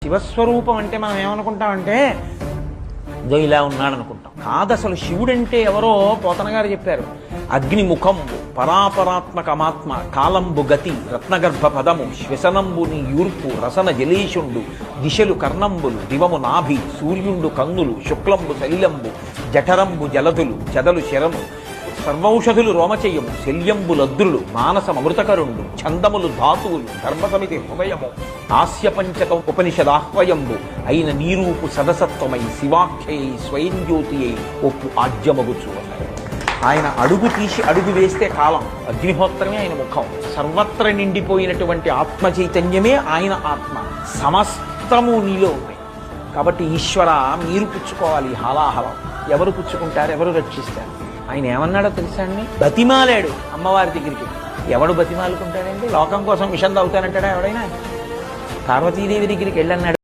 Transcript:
శివస్వరూపం అంటే మనం ఏమనుకుంటామంటే ఇదో ఇలా ఉన్నాడు అనుకుంటాం. కాదు, అసలు శివుడంటే ఎవరో పోతన గారు చెప్పారు. అగ్నిముఖంబు పరాపరాత్మకమాత్మ కాలంబు గతి రత్నగర్భ పదము శ్వసనంబుని యూర్పు రసన జలేషుండు దిశలు కర్ణంబులు దివము నాభి సూర్యుండు కన్నులు శుక్లంబు సలిలంబు జఠరంబు జలధులు జదలు శరము సర్వౌషధులు రోమచయము శల్యంబు లద్రులు మానసమృతకరుండు ఛందములు ధాతువులు ధర్మసమితి హృదయము హాస్యపంచక ఉపనిషదాహ్వయంబు అయిన నీరూపు సదసత్వమై శివాఖ్యై స్వయం జ్యోతి అయి ఒప్పు ఆజ్యమగుచు. ఆయన అడుగు తీసి అడుగు వేస్తే కాలం, అగ్నిహోత్రమే ఆయన ముఖం. సర్వత్ర నిండిపోయినటువంటి ఆత్మ చైతన్యమే ఆయన ఆత్మ. సమస్తము నీలో ఉన్నాయి. కాబట్టి ఈశ్వర మీరు పుచ్చుకోవాలి హాలాహలం. ఎవరు పుచ్చుకుంటారు, ఎవరు రక్షిస్తారు? ఆయన ఏమన్నాడో తెలుసా అండి? బతిమాలాడు అమ్మవారి దగ్గరికి. ఎవడు బతిమాలుకుంటాడండి? లోకం కోసం విషం తాగుతానంటాడా ఎవడైనా? పార్వతీదేవి దగ్గరికి వెళ్ళన్నాడు.